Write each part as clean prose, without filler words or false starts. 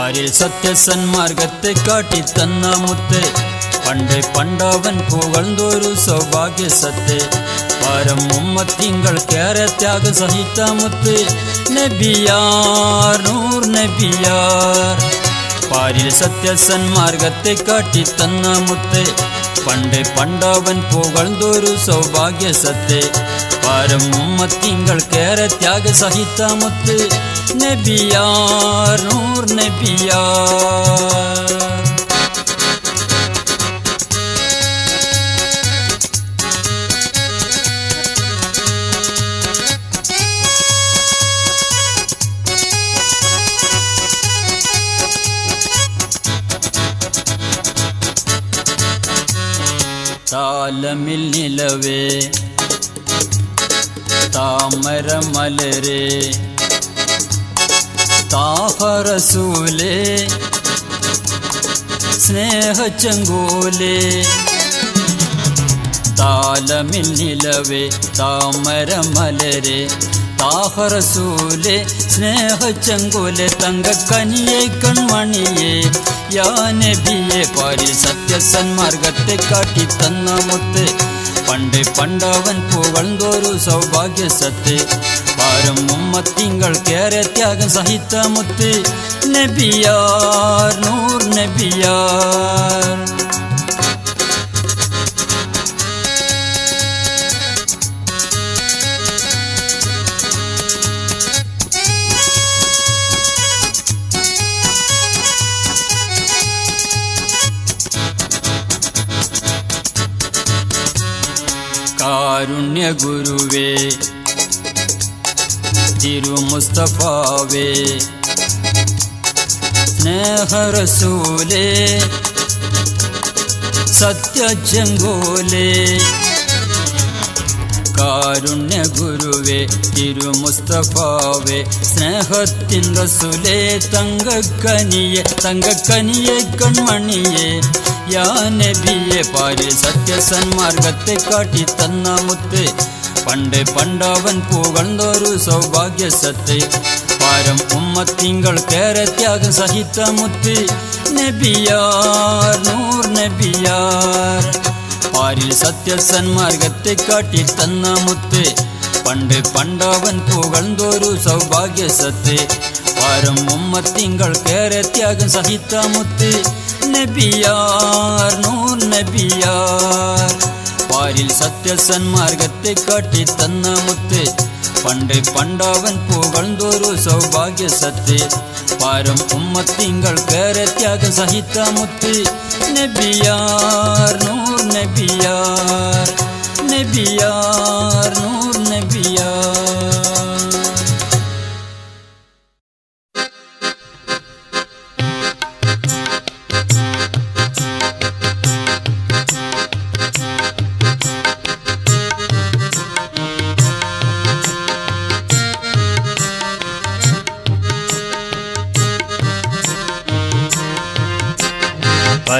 പാരിൽ സത്യസന്മാർഗത്തെ കാട്ടിത്തന്ന മുത്ത് പണ്ട് പണ്ടവൻ പുകഴ്ന്നൊരു സൗഭാഗ്യ സത്ത് പാരം ഉമ്മത്തിങ്കൾക്കേറെ ത്യാഗ സഹിത മുത്ത് നബിയാർ നൂർ നബിയാർ പാരിൽ സത്യസന്മാർഗത്തെ കാട്ടിത്തന്ന മുത്ത് പണ്ട് പണ്ടവൻ പുകഴ്ന്നൊരു സൗഭാഗ്യ സത്ത് പാരം ഉമ്മത്തിങ്കൾക്കേറെ ത്യാഗ സഹിത മുത്ത് നബിയാർ നൂർ നബിയാർ താലമിൽ നിലവേ താമര മലരേ താഹറസൂലേ സ്നേഹച്ചങ്കോലേ താലമിൽ നിലവേ താമര മലരേ താഹറസൂലേ സ്നേഹച്ചങ്കോലെ തങ്കക്കനിയെ കൺമണിയെ യാ നബിയെ പാരിൽ സത്യസന്മാർഗത്തെ കാട്ടിത്തന്ന മുത്ത് പണ്ട് പണ്ടവൻ പുകഴ്ന്നൊരു സൗഭാഗ്യ സത്ത് പാരം ഉമ്മത്തിങ്കൾക്കേറെ ത്യാഗം സഹിത മുത്ത് നബിയാർ നൂർ നബിയാർ കാരുണ്യ ഗുരുവേ തിരുമുസ്തഫാവേ സ്നേഹറസൂലേ സത്യജംഗോലേ കാരുണ്യ ഗുരുവേ തിരുമുസ്തഫാവേ സ്നേഹത്തിൻ റസൂലേ തങ്കക്കനിയെ കൺമണിയെ യാ നബിയെ പാരിൽ സത്യസന്മാർഗത്തെ കാട്ടിത്തന്ന മുത്ത് പണ്ട് പണ്ടവൻ പുകഴ്ന്നൊരു സൗഭാഗ്യ സത്ത് പാരം ഉമ്മത്തിങ്കൾക്കേറെ ത്യാഗം സഹിത മുത്ത് നബിയാർ നൂർ നബിയാർ പാരിൽ സത്യസന്മാർഗത്തെ കാട്ടിത്തന്ന മുത്ത് പണ്ട് പണ്ടവൻ പുകഴ്ന്നൊരു സൗഭാഗ്യ സത്ത് പാരം ഉമ്മത്തിങ്കൾക്കേറെ ത്യാഗം സഹിത മുത്ത് നബിയാർ നൂർ നബിയാർ പാരിൽ സത്യസന്മാർഗത്തെ കാട്ടിത്തന്ന മുത്ത് പണ്ട് പണ്ടവൻ പുകഴ്ന്നൊരു സൗഭാഗ്യ സത്ത് പാരം ഉമ്മത്തിങ്കൾക്കേറെ ത്യാഗം സഹിത മുത്ത് നബിയാർ നൂർ നബിയാർ നബിയാർ നൂർ നബിയാർ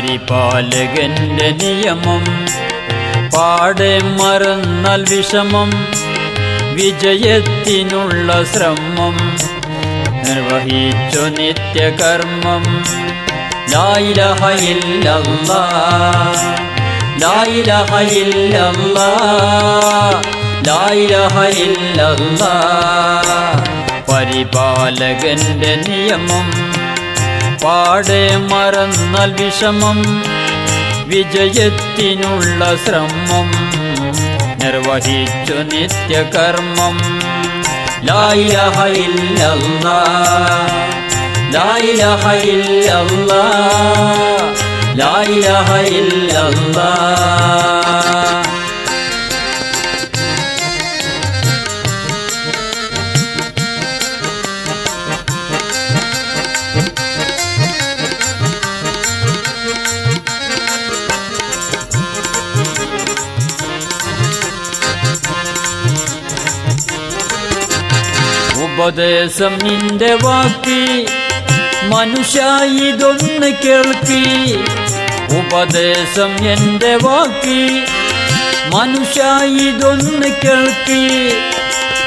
പരിപാലകന്റെ നിയമം പാടെ മറന്നാൽ വിഷമം വിജയത്തിനുള്ള ശ്രമം നിർവഹിച്ചു നിത്യകർമ്മം ലാ ഇലാഹ ഇല്ലല്ലാഹ് ലാ ഇലാഹ ഇല്ലല്ലാഹ് ലാ ഇലാഹ ഇല്ലല്ലാഹ് പരിപാലകന്റെ നിയമം പാടെ മറന്നാൽ വിഷമം വിജയത്തിനുള്ള ശ്രമം നിർവഹിച്ചു നിത്യകർമ്മം ലാ ഇലാഹ ഇല്ലല്ലാഹ് ലാ ഇലാഹ ഇല്ലല്ലാഹ് ലാ ഇലാഹ ഇല്ലല്ലാഹ് ഉപദേശം നിന്റെ വാക്കി മനുഷ്യ ഇതൊന്ന് കേൾക്കി ഉപദേശം എന്റെ വാക്കി മനുഷ്യ ഇതൊന്ന് കേൾക്കി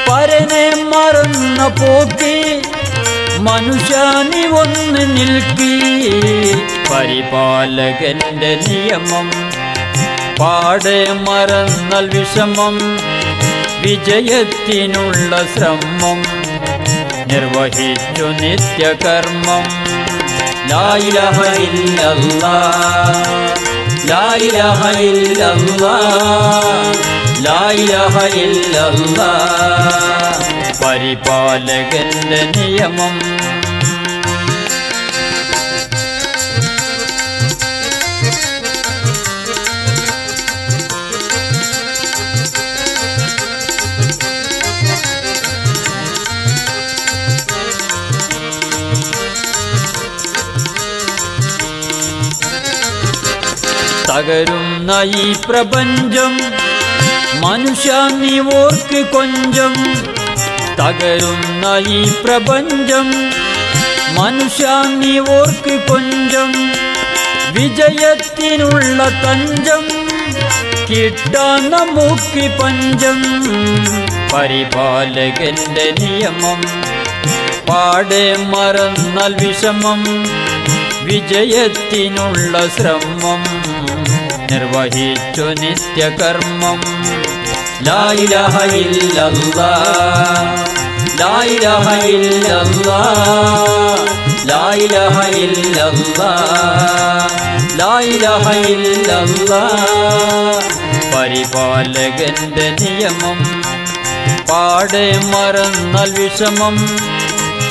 പരനെ മറന്ന പോക്കി മനുഷ്യ നീ ഒന്ന് നിൽക്കി പരിപാലകന്റെ നിയമം പാടെ മറന്നാൽ വിഷമം വിജയത്തിനുള്ള ശ്രമം നിർവഹിച്ചു നിത്യകർമ്മം ലാ ഇലാഹ ഇല്ലല്ലാഹ് ലാ ഇലാഹ ഇല്ലല്ലാഹ് ലാ ഇലാഹ ഇല്ലല്ലാഹ് പരിപാലകന്റെ നിയമം തകരുന്ന ഈ പ്രപഞ്ചം മനുഷ്യ നീ ഓർക്ക് കൊഞ്ചം തകരുന്ന ഈ പ്രപഞ്ചം മനുഷ്യ നീ ഓർക്ക് കൊഞ്ചം വിജയത്തിനുള്ള തഞ്ചം കിട്ടാൻ നമുക്ക് പഞ്ചം പരിപാലകന്റെ നിയമം പാടെ മറന്നാൽ വിഷമം വിജയത്തിനുള്ള ശ്രമം നിർവഹിച്ചു നിത്യകർമ്മം ലാ ഇലാഹ ഇല്ലല്ലാഹ് ലാ ഇലാഹ ഇല്ലല്ലാഹ് ലാ ഇലാഹ ഇല്ലല്ലാഹ് ലാ ഇലാഹ ഇല്ലല്ലാഹ് പരിപാലകന്റെ നിയമം പാടെ മറന്നാൽ വിഷമം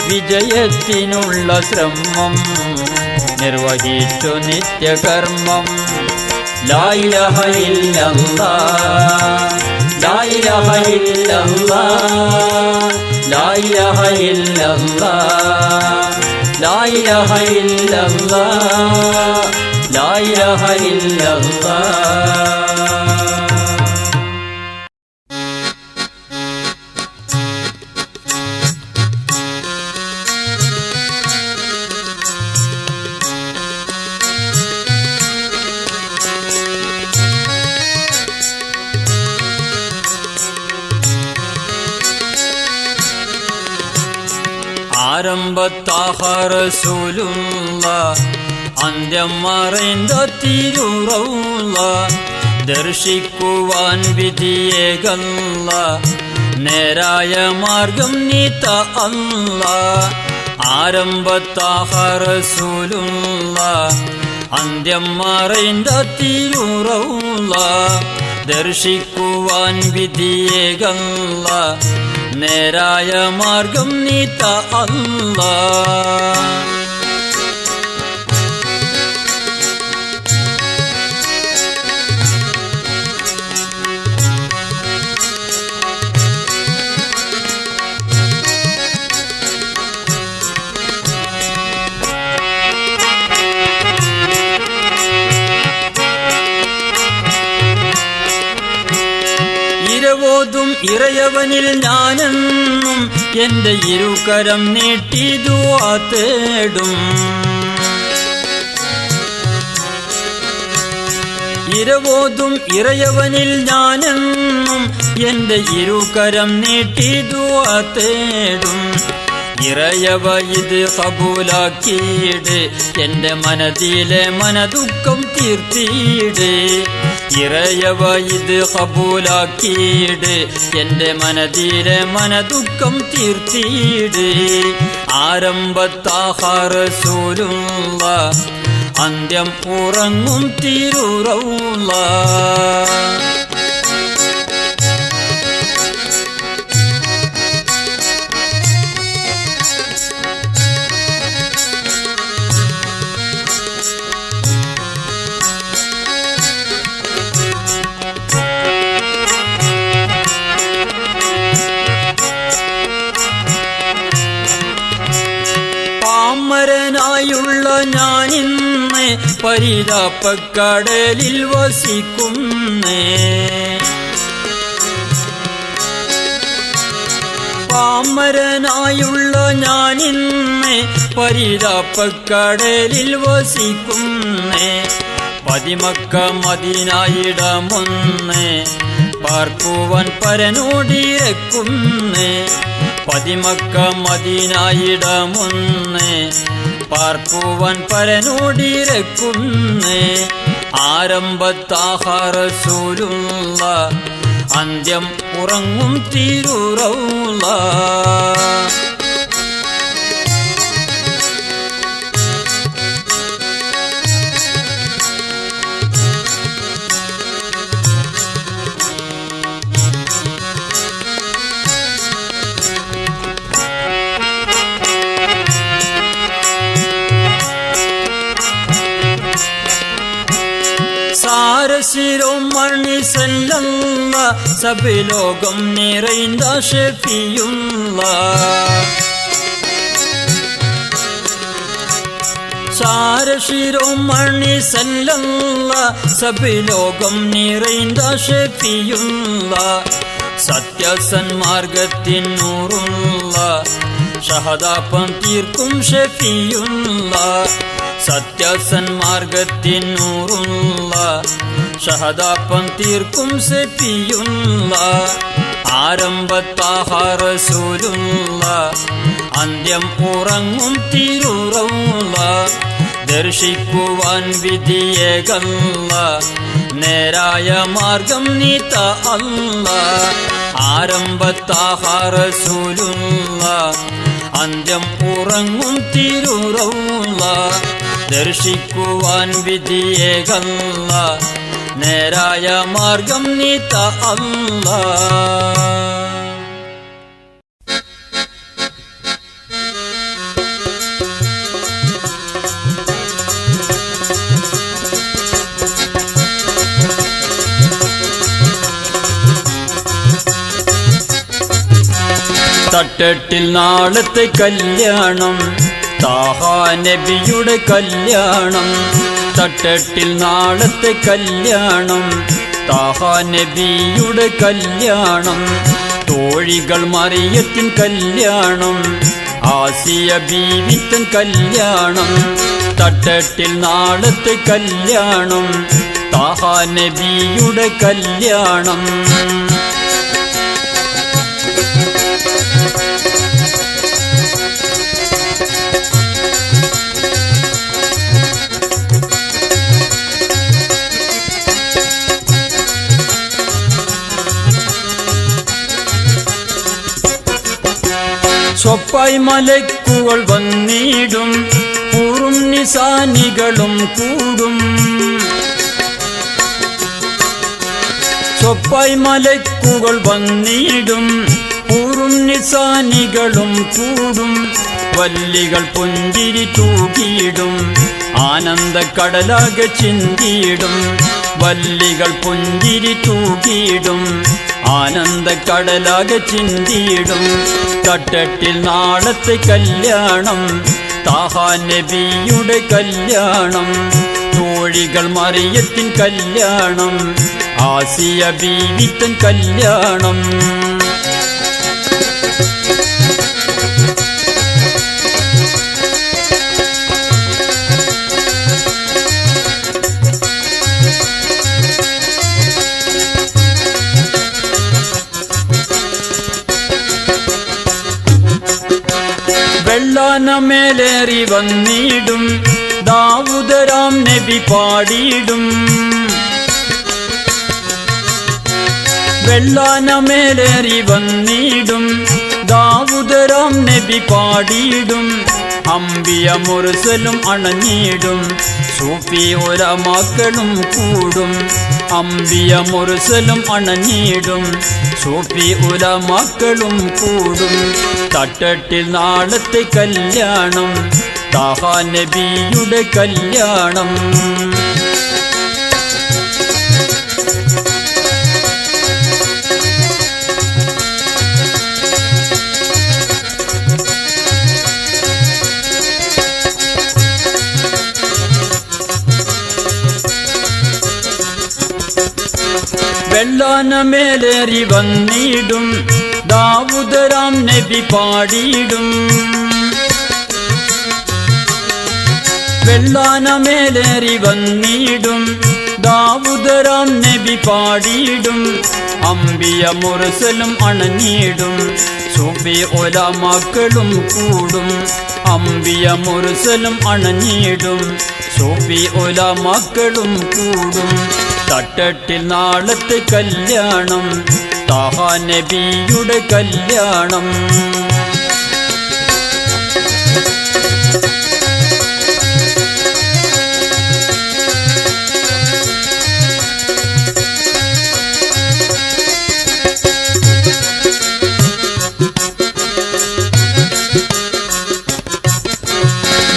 വിജയത്തിനുള്ള ശ്രമം നിർവഹിച്ചു നിത്യകർമ്മം ലാ ഇലാഹ ഇല്ലല്ലാഹ് ലാ ഇലാഹ ഇല്ലല്ലാഹ് ലാ ഇലാഹ ഇല്ലല്ലാഹ് ലാ ഇലാഹ ഇല്ലല്ലാഹ് ലാ ഇലാഹ ഇല്ലല്ലാഹ് ആരംഭത്താഹ റസൂലുള്ളാഹ് അന്ത്യം മറൈന്ത തിരുറൗളാഹ് ദർശിക്കുവാൻ വിധിയേകല്ലാഹ് നേരായ മാർഗം നീത്ത അല്ലാഹ് ആരംഭത്താഹ റസൂലുള്ളാഹ് അന്ത്യം മറൈന്ത തിരുറൗളാഹ് ദർശിക്കുവാൻ വിധിയേകല്ലാഹ് നേരായ മാർഗം നീത്ത അല്ലാഹ് ഇരവോതും ഇറയവനിൽ ഞാനെന്നും എൻ്റെ ഇരുകരം നീട്ടി ദുആ തേടും ഇരവോതും ഇറയവനിൽ ഞാനെന്നും എൻ്റെ ഇരുകരം നീട്ടി ദുആ തേടും ഇറയവ ഇത് കബൂലാക്കീട് എൻ്റെ മനതിലെ മനദുഃഖം തീർത്തീട് ഇറയവ ഇത് കബൂലാക്കീട് എൻ്റെ മനതിലെ മനദുഃഖം തീർത്തീട് ആരംഭത്താഹ റസൂലുള്ളാഹ് അന്ത്യം ഉറങ്ങും തിരുറൗളാഹ് പാമരനായുള്ള ഞാനിന്ന് പരിതാപക്കടലിൽ വസിക്കുന്നേ പാമരനായുള്ള ഞാനിന്ന് പരിതാപക്കടലിൽ വസിക്കുന്നേ പതിമക്ക മദീനയിടമൊന്ന് പാർക്കുവാൻ പരനോടിരക്കുന്നേ പതിമക്ക മദീനായിടമൊന്ന് പാർക്കുവാൻ പരനോടിരക്കുന്നേ ആരംഭത്താഹ റസൂലുള്ള അന്ത്യം ഉറങ്ങും തിരുറൗള சாரசிரோமணி செல்லல்லா சபிலோகம் நிறைந்த ஷெஃபியுல்லா சாரசிரோமணி செல்லல்லா சபிலோகம் நிறைந்த ஷெஃபியுல்லா സത്യസന്മാർഗത്തിൻ നൂറുള്ള ഷഹദാപം തീർക്കും ഷഫിയുള്ള സത്യസന്മാർഗത്തിൻ നൂറുള്ള ഷഹദാപം തീർക്കും ഷഫിയുള്ള ആരംഭത്താഹ റസൂലുള്ള അന്ത്യം ഉറങ്ങും തിരുറൗള ദർശിക്കുവാൻ വിധിയേകല്ല നേരായ മാർഗം നീത്ത അല്ല ആരംഭത്താഹ റസൂലുള്ള അന്ത്യം ഉറങ്ങും തിരുറൗള ദർശിക്കുവാൻ വിധിയേകല്ല നേരായ മാർഗം നീത്ത അല്ല തട്ടട്ടിൽ നാളത്തെ കല്യാണം താഹാ നബിയുടെ കല്യാണം തട്ടട്ടിൽ നാളത്തെ കല്യാണം താഹാ നബിയുടെ കല്യാണം തോഴികൾ മറിയത്തിൻ കല്യാണം ആസിയ ബീവിത്തൻ കല്യാണം തട്ടട്ടിൽ നാളത്തെ കല്യാണം താഹാ നബിയുടെ കല്യാണം സ്വപ്പായി മലക്കുകൾ വന്നിടും കൂറും നിസാനികളും കൂടും സ്വപ്പായി മലക്കുകൾ വന്നിടും കൂറും നിസാനികളും കൂടും വല്ലികൾ പുഞ്ചിരി തൂകിയിടും ആനന്ദ കടലാകെ ചിന്തിയിടും വല്ലികൾ പുഞ്ചിരി തൂകിയിടും ആനന്ദ കടലാകെ ചിന്തിയിടും തട്ടട്ടിൽ നാളത്തെ കല്യാണം താഹാ നബിയുടെ കല്യാണം തോഴികൾ മറിയത്തിൻ കല്യാണം ആസിയ ബീവിത്തൻ കല്യാണം വെള്ളാനമേലേറി വന്നിടും ദാവൂദരാം നബി പാടിയിടും വെള്ളാനമേലേറി വന്നിടും ദാവൂദരാം നബി പാടിയിടും അംബിയ മുർസലും അണഞ്ഞിടും സൂഫി ഉലമാക്കളും കൂടും അംബിയ മുർസലും അണഞ്ഞിടും സൂഫി ഉലമാക്കളും കൂടും തട്ടട്ടിൽ നാളത്തെ കല്യാണം താഹാ നബിയുടെ കല്യാണം വെള്ളാനമേലേറി വന്നിടും ദാവൂദരാം നബി പാടിയിടും വെള്ളാനമേലേറി വന്നിടും ദാവൂദരാം നബി പാടിയിടും അമ്പിയ മുർസലും അണഞ്ഞിടും സൂഫി ഉലമാക്കളും കൂടും അമ്പിയ മുർസലും അണഞ്ഞിടും സൂഫി ഉലമാക്കളും കൂടും തട്ടട്ടിൽ നാളത്തെ കല്യാണം താഹ നബിയുടെ കല്യാണം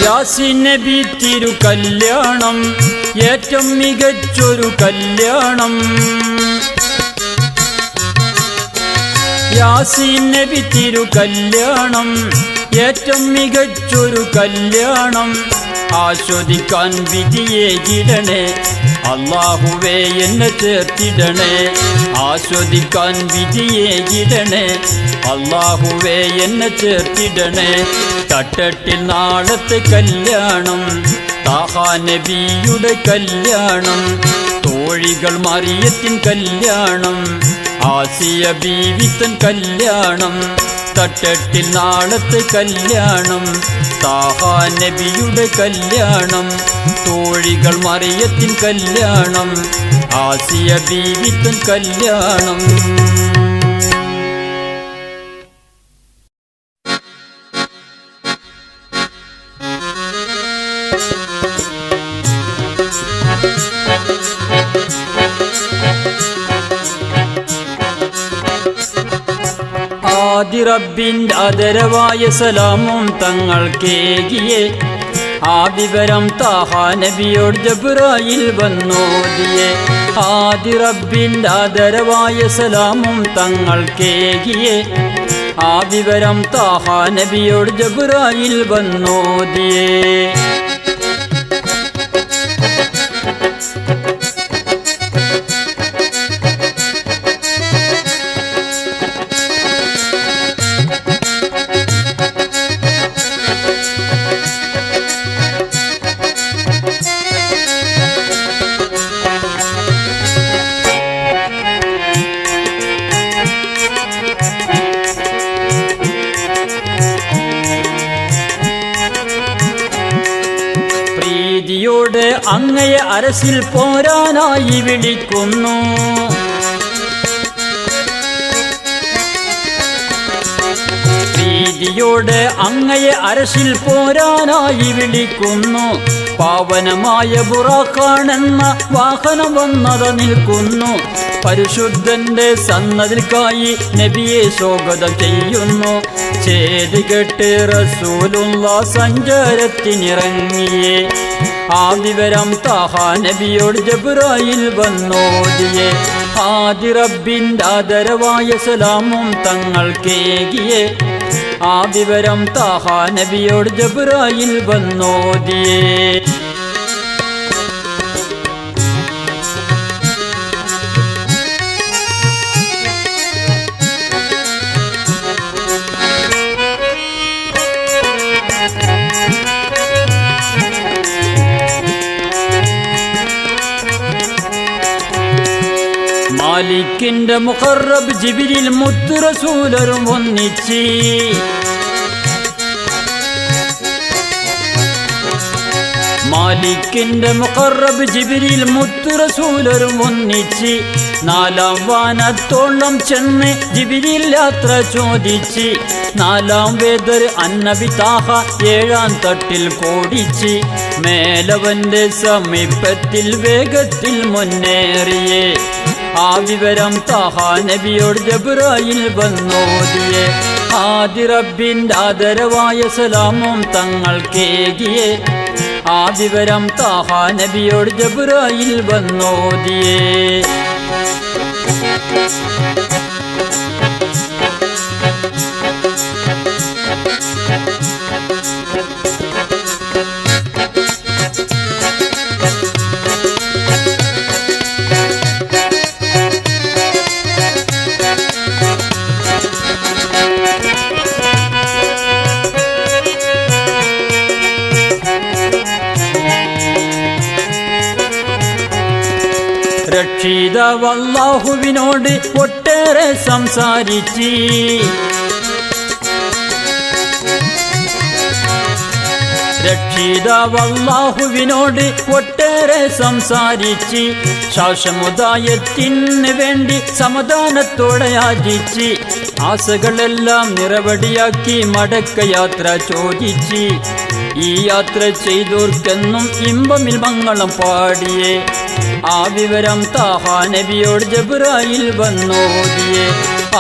യാസീൻ നബി തിരു കല്യാണം ഏറ്റവും മികച്ചൊരു കല്യാണം യാസീൻ നബി തിരു കല്യാണം ഏറ്റവും മികച്ചൊരു കല്യാണം ആസ്വദിക്കാൻ വിധിയേകിടണേ അല്ലാഹുവേ എന്നെ ചേർത്തിടണേ ആസ്വദിക്കാൻ വിധിയേകിടണേ അല്ലാഹുവേ എന്നെ ചേർത്തിടണേ തട്ടട്ടിൽ നാളത്തെ കല്യാണം താഹ നബിയുടെ കല്യാണം തോഴികൾ മറിയത്തിൻ കല്യാണം ആസിയ ബീവിത്തൻ കല്യാണം തട്ടട്ടിൽ നാളത്തെ കല്യാണം താഹ നബിയുടെ കല്യാണം തോഴികൾ മറിയത്തിൻ കല്യാണം ആസിയ ബീവിത്തൻ കല്യാണം ആദി റബ്ബിൻ്റെ ആദരവായ സലാമും തങ്ങൾക്കേകിയേ ആ വിവരം താഹ നബിയോട് ജബ്രായിൽ വന്നോദിയേ ആദി റബ്ബിൻ്റെ ആദരവായ സലാമും തങ്ങൾക്കേകിയേ ആ വിവരം താഹ നബിയോട് ജബ്രായിൽ വന്നോദിയേ പ്രീതിയോടെ അങ്ങയെ അരസിൽ പോരാനായി വിളിക്കുന്നു പ്രീതിയോടെ അങ്ങയെ അരസിൽ പോരാനായി വിളിക്കുന്നു പാവനമായ ബുറാഖാണെന്ന വാഹനം വന്നത നിൽക്കുന്നു പരിശുദ്ധന്റെ സന്നദ്ധിക്കായി നബിയെ സ്വാഗതം ചെയ്യുന്നു ചേതുകെട്ട് റസൂലുള്ള സഞ്ചാരത്തിനിറങ്ങിയേ ആ വിവരം താഹ നബിയോട് ജബ്രായിൽ വന്നോദിയേ ആദി റബ്ബിൻ്റെ ആദരവായ സലാമും തങ്ങൾക്കേകിയേ ആ വിവരം താഹ നബിയോട് ജബ്രായിൽ വന്നോദിയേ മാലിക്കിന്റെ മുഖറബ് ജിബ്രീൽ മുത്ത് റസൂലരും ഒന്നിച്ച് മാലിക്കിന്റെ മുഖറബ് ജിബ്രീൽ മുത്ത് റസൂലരും ഒന്നിച്ച് നാലാം വാനത്തോളം ചെന്ന് ജിബ്രീൽ യാത്ര ചോദിച്ച് നാലാം വേദർ അന്നബി താഹ ഏഴാം തട്ടിൽ കോടിച്ച് മേലവന്റെ സമീപത്തിൽ വേഗത്തിൽ മുന്നേറിയേ ആ വിവരം താഹ നബിയോട് ജബ്രായിൽ വന്നോദിയേ ആദി റബ്ബിൻ്റെ ആദരവായ സലാമും തങ്ങൾക്കേകിയേ ആ വിവരം താഹ നബിയോട് ജബ്രായിൽ വന്നോദിയേ രക്ഷിതാവല്ലാഹുവിനോട് ഒട്ടേറെ സംസാരിച്ച് രക്ഷിതാവല്ലാഹുവിനോട് ഒട്ടേറെ സംസാരിച്ച് ശാസമുദായത്തിന് വേണ്ടി സമാധാനത്തോടെ യാചിച്ച് ആശകളെല്ലാം നിറവടിയാക്കി മടക്കയാത്ര ചോദിച്ച് ഈ യാത്ര ചെയ്തോർക്കെന്നും ഇമ്പമിൽ മംഗളം പാടിയേ ആ വിവരം താഹാ നബിയോട് ജബ്രായിൽ വന്നോദിയേ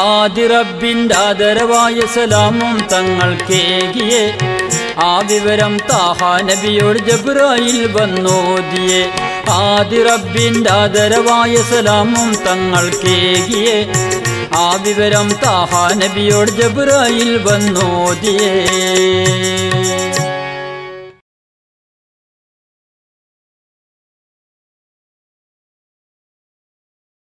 ആദി റബ്ബിൻ്റെ ആദരവായ സലാമും തങ്ങൾക്കേകിയേ ആ വിവരം താഹാ നബിയോട് ജബ്രായിൽ വന്നോദിയേ ആദി റബ്ബിൻ്റെ ആദരവായ സലാമും തങ്ങൾക്കേകിയേ ആ വിവരം താഹാ നബിയോട് ജബ്രായിൽ വന്നോദിയേ